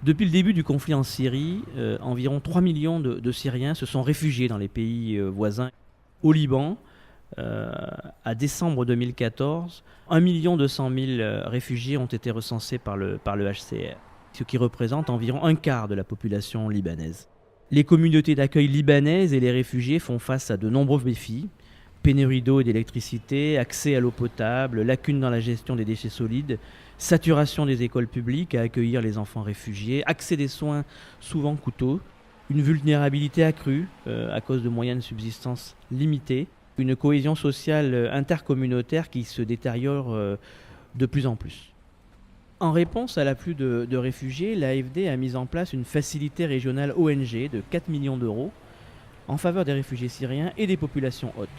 Depuis le début du conflit en Syrie, environ 3 millions de Syriens se sont réfugiés dans les pays voisins. Au Liban, euh, à décembre 2014, 1 200 000 réfugiés ont été recensés par le HCR, ce qui représente environ un quart de la population libanaise. Les communautés d'accueil libanaises et les réfugiés font face à de nombreux défis: pénurie d'eau et d'électricité, accès à l'eau potable, lacunes dans la gestion des déchets solides, saturation des écoles publiques à accueillir les enfants réfugiés, accès des soins souvent coûteux, une vulnérabilité accrue à cause de moyens de subsistance limités, une cohésion sociale intercommunautaire qui se détériore de plus en plus. En réponse à l'afflux de réfugiés, l'AFD a mis en place une facilité régionale ONG de 4 millions d'euros en faveur des réfugiés syriens et des populations hôtes.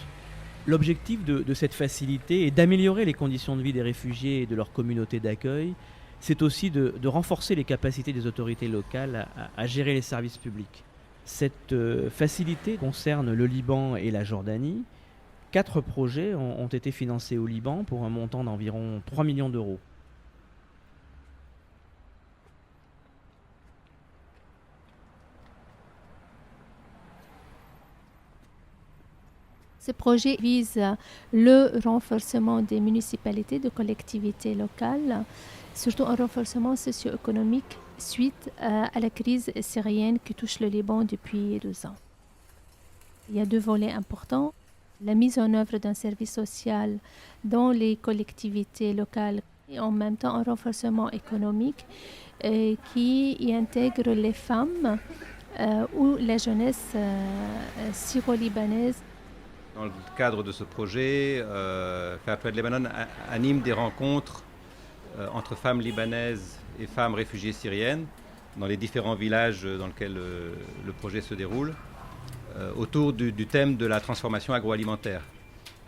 L'objectif de cette facilité est d'améliorer les conditions de vie des réfugiés et de leur communauté d'accueil. C'est aussi de renforcer les capacités des autorités locales à gérer les services publics. Cette facilité concerne le Liban et la Jordanie. 4 projets ont été financés au Liban pour un montant d'environ 3 millions d'euros. Ce projet vise le renforcement des municipalités, de collectivités locales, surtout un renforcement socio-économique suite à la crise syrienne qui touche le Liban depuis 2 ans. Il y a 2 volets importants: la mise en œuvre d'un service social dans les collectivités locales et en même temps un renforcement économique qui y intègre les femmes ou la jeunesse syro-libanaise. Dans le cadre de ce projet, Fair Trade Lebanon anime des rencontres entre femmes libanaises et femmes réfugiées syriennes dans les différents villages dans lesquels le projet se déroule, autour du thème de la transformation agroalimentaire,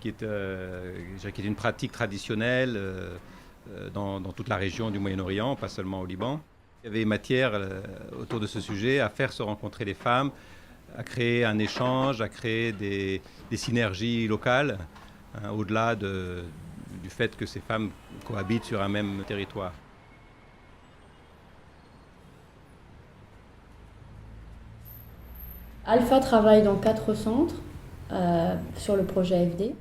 qui est une pratique traditionnelle dans toute la région du Moyen-Orient, pas seulement au Liban. Il y avait matière autour de ce sujet à faire se rencontrer les femmes, à créer un échange, à créer des synergies locales, au-delà du fait que ces femmes cohabitent sur un même territoire. Alpha travaille dans 4 centres sur le projet AFD.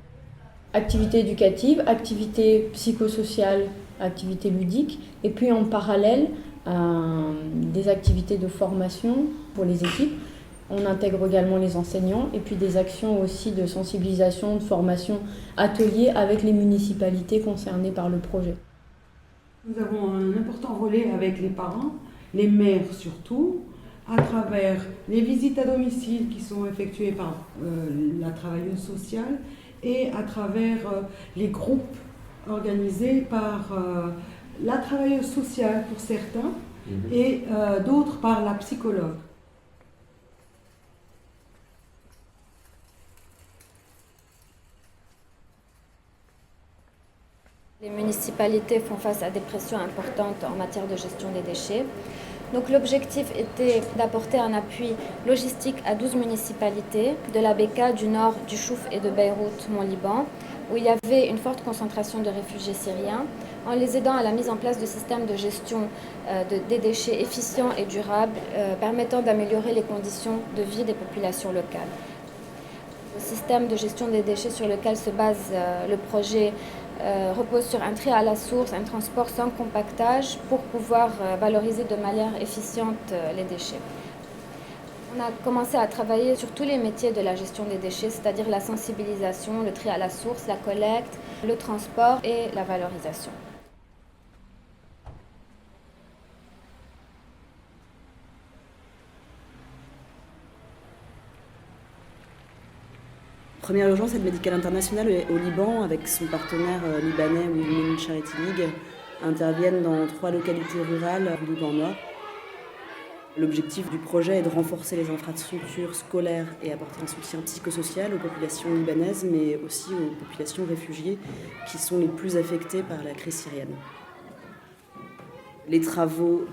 Activités éducatives, activités psychosociales, activités ludiques, et puis en parallèle, des activités de formation pour les équipes. On intègre également les enseignants et puis des actions aussi de sensibilisation, de formation, ateliers avec les municipalités concernées par le projet. Nous avons un important relais avec les parents, les mères surtout, à travers les visites à domicile qui sont effectuées par la travailleuse sociale et à travers les groupes organisés par la travailleuse sociale pour certains et d'autres par la psychologue. Les municipalités font face à des pressions importantes en matière de gestion des déchets. Donc l'objectif était d'apporter un appui logistique à 12 municipalités de la Bekaa, du Nord, du Chouf et de Beyrouth, Mont-Liban, où il y avait une forte concentration de réfugiés syriens, en les aidant à la mise en place de systèmes de gestion des déchets efficients et durables, permettant d'améliorer les conditions de vie des populations locales. Le système de gestion des déchets sur lequel se base le projet repose sur un tri à la source, un transport sans compactage pour pouvoir valoriser de manière efficiente les déchets. On a commencé à travailler sur tous les métiers de la gestion des déchets, c'est-à-dire la sensibilisation, le tri à la source, la collecte, le transport et la valorisation. Première urgence, aide médicale internationale au Liban, avec son partenaire libanais Women Charity League, interviennent dans 3 localités rurales du Liban Nord. L'objectif du projet est de renforcer les infrastructures scolaires et apporter un soutien psychosocial aux populations libanaises, mais aussi aux populations réfugiées qui sont les plus affectées par la crise syrienne. Les travaux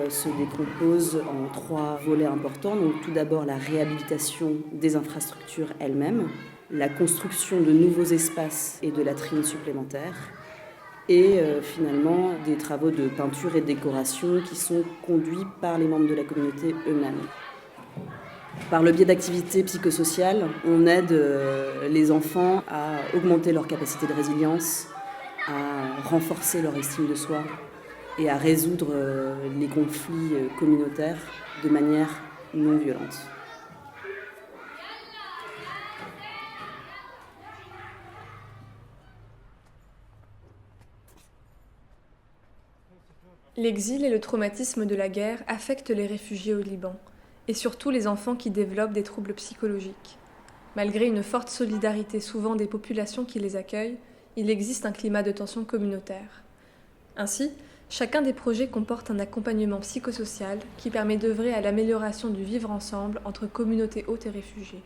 se décomposent en 3 volets importants. Donc, tout d'abord, la réhabilitation des infrastructures elles-mêmes, la construction de nouveaux espaces et de latrines supplémentaires, et finalement des travaux de peinture et de décoration qui sont conduits par les membres de la communauté eux-mêmes. Par le biais d'activités psychosociales, on aide les enfants à augmenter leur capacité de résilience, à renforcer leur estime de soi et à résoudre les conflits communautaires de manière non violente. L'exil et le traumatisme de la guerre affectent les réfugiés au Liban, et surtout les enfants qui développent des troubles psychologiques. Malgré une forte solidarité souvent des populations qui les accueillent, il existe un climat de tension communautaire. Ainsi, chacun des projets comporte un accompagnement psychosocial qui permet d'œuvrer à l'amélioration du vivre ensemble entre communautés hôtes et réfugiés.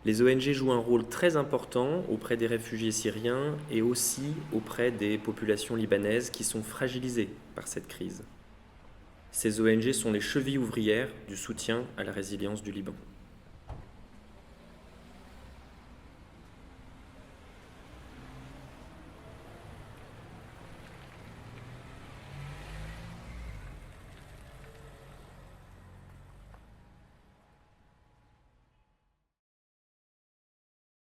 Les ONG jouent un rôle très important auprès des réfugiés syriens et aussi auprès des populations libanaises qui sont fragilisées par cette crise. Ces ONG sont les chevilles ouvrières du soutien à la résilience du Liban.